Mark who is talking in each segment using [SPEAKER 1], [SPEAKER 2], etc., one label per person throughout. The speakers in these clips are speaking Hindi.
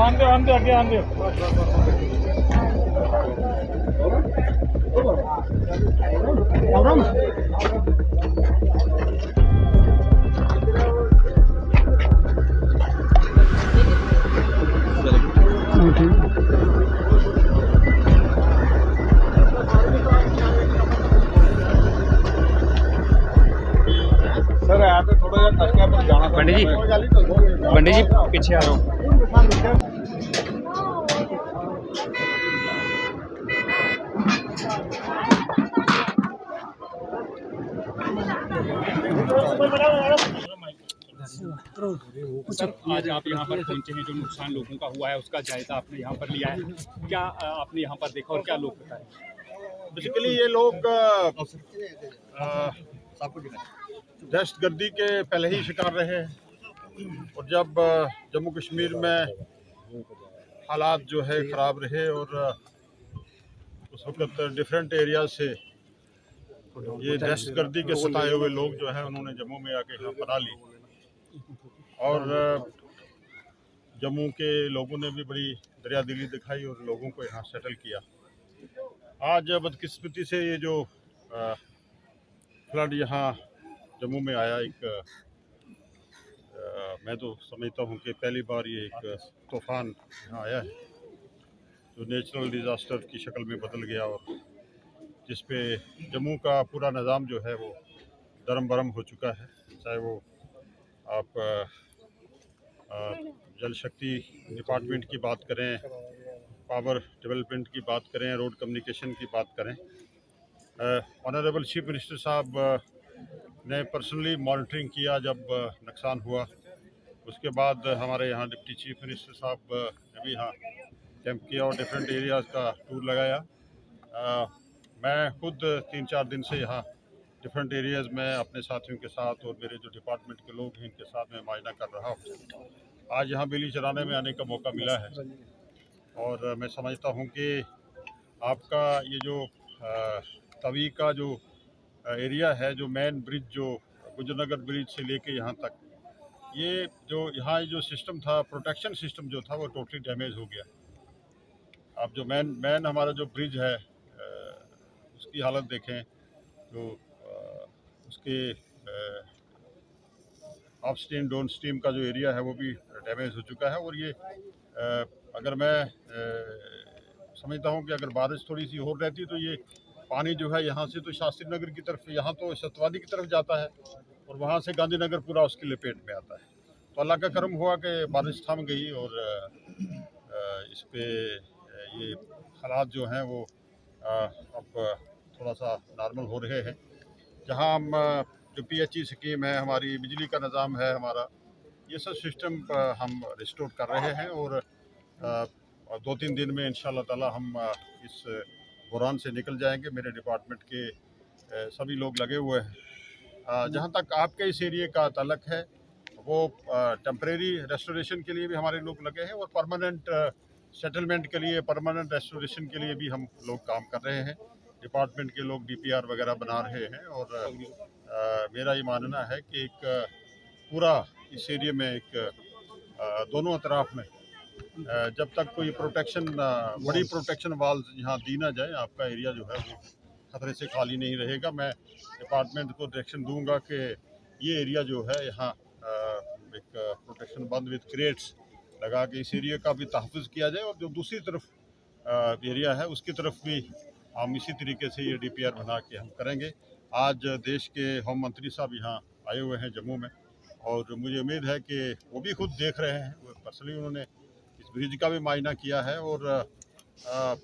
[SPEAKER 1] आंदे आगे आंदे सर यहाँ पे थोड़ा सा तरीका पर जाना पंडित जी पीछे आ रहा हूँ। सर आज आप यहाँ पर पहुँचे हैं, जो नुकसान लोगों का हुआ है उसका जायजा आपने यहाँ पर लिया है, क्या आपने यहाँ पर देखा और क्या लोग बताए?
[SPEAKER 2] बेसिकली ये लोग दहशतगर्दी के पहले ही शिकार रहे हैं और जब जम्मू कश्मीर में हालात जो है ख़राब रहे और उस वक्त डिफरेंट एरिया से ये दहशतगर्दी के सताए हुए लोग जो है उन्होंने जम्मू में आके यहाँ पनाह ली और जम्मू के लोगों ने भी बड़ी दरियादिली दिखाई और लोगों को यहाँ सेटल किया। आज बदकिस्मती से ये जो फ्लड यहाँ जम्मू में आया, मैं तो समझता हूँ कि पहली बार ये एक तूफ़ान यहाँ आया है जो नेचुरल डिज़ास्टर की शक्ल में बदल गया और जिस पे जम्मू का पूरा निज़ाम जो है वो दरम बरम हो चुका है। चाहे वो आप जल शक्ति डिपार्टमेंट की बात करें, पावर डेवलपमेंट की बात करें, रोड कम्युनिकेशन की बात करें। ऑनरेबल चीफ मिनिस्टर साहब ने पर्सनली मॉनिटरिंग किया जब नुकसान हुआ। उसके बाद हमारे यहाँ डिप्टी चीफ मिनिस्टर साहब ने भी यहाँ कैंप किया और डिफरेंट एरियाज़ का टूर लगाया। मैं खुद 3-4 दिन से यहाँ डिफरेंट एरियाज़ में अपने साथियों के साथ और मेरे जो डिपार्टमेंट के लोग हैं इनके साथ में मायना कर रहा हूँ। आज यहाँ बिजली चलाने में आने का मौका मिला है और मैं समझता हूँ कि आपका ये जो तवी का जो एरिया है, जो मेन ब्रिज जो गुजरनगर ब्रिज से लेके यहाँ तक, ये जो यहाँ जो सिस्टम था, प्रोटेक्शन सिस्टम जो था वो टोटली डैमेज हो गया। आप जो मेन हमारा जो ब्रिज है उसकी हालत देखें तो उसके अप स्ट्रीम डाउन स्ट्रीम का जो एरिया है वो भी डैमेज हो चुका है। और ये अगर मैं समझता हूँ कि अगर बारिश थोड़ी सी और रहती तो ये पानी जो है यहाँ से तो शास्त्री नगर की तरफ, यहाँ तो सतवादी की तरफ जाता है और वहाँ से गांधीनगर पूरा उसकी लपेट में आता है। तो अल्लाह का करम हुआ कि बारिश थम गई और इस पे ये हालात जो हैं वो अब थोड़ा सा नॉर्मल हो रहे हैं। जहाँ हम जो PHE स्कीम है, हमारी बिजली का निज़ाम है हमारा, ये सब सिस्टम हम रिस्टोर कर रहे हैं और 2-3 दिन में इंशाल्लाह ताला हम इस बुरान से निकल जाएंगे। मेरे डिपार्टमेंट के सभी लोग लगे हुए हैं। जहाँ तक आपके इस एरिए का ताल्लुक है वो टेम्परेरी रेस्टोरेशन के लिए भी हमारे लोग लगे हैं और परमानेंट सेटलमेंट के लिए, परमानेंट रेस्टोरेशन के लिए भी हम लोग काम कर रहे हैं। डिपार्टमेंट के लोग DPR वगैरह बना रहे हैं और मेरा ये मानना है कि एक पूरा इस एरिया में एक दोनों अतराफ में जब तक कोई प्रोटेक्शन, बड़ी प्रोटेक्शन वाल यहाँ दी ना जाए, आपका एरिया जो है वो खतरे से खाली नहीं रहेगा। मैं डिपार्टमेंट को डायरेक्शन दूंगा कि ये एरिया जो है यहाँ एक प्रोटेक्शन बंद विद क्रेट्स लगा के इस एरिया का भी तहफ़्फ़ुज़ किया जाए और जो दूसरी तरफ एरिया है उसकी तरफ भी हम इसी तरीके से ये DPR बना के हम करेंगे। आज देश के होम मंत्री साहब यहाँ आए हुए हैं जम्मू में और मुझे उम्मीद है कि वो भी खुद देख रहे हैं, वो पर्सनली उन्होंने इस ब्रिज का भी मायना किया है। और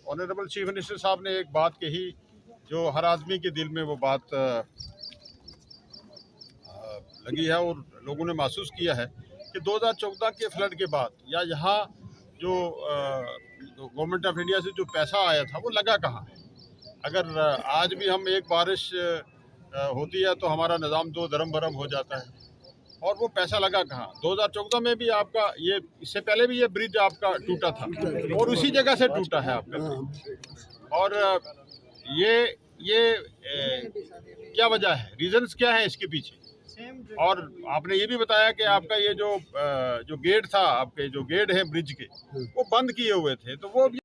[SPEAKER 2] ऑनरेबल चीफ मिनिस्टर साहब ने एक बात कही जो हर आदमी के दिल में वो बात लगी है और लोगों ने महसूस किया है कि 2014 के फ्लड के बाद या यहाँ जो गवर्नमेंट ऑफ इंडिया से जो पैसा आया था वो लगा कहाँ है। अगर आज भी हम एक बारिश होती है तो हमारा निज़ाम तो दरम बरम हो जाता है और वो पैसा लगा कहाँ। 2014 में भी आपका ये, इससे पहले भी ये ब्रिज आपका टूटा था और उसी जगह से टूटा है आपका। और ये क्या वजह है, रीजंस क्या है इसके पीछे? और आपने ये भी बताया कि आपका ये जो गेट था, आपके जो गेट है ब्रिज के, वो बंद किए हुए थे, तो वो भी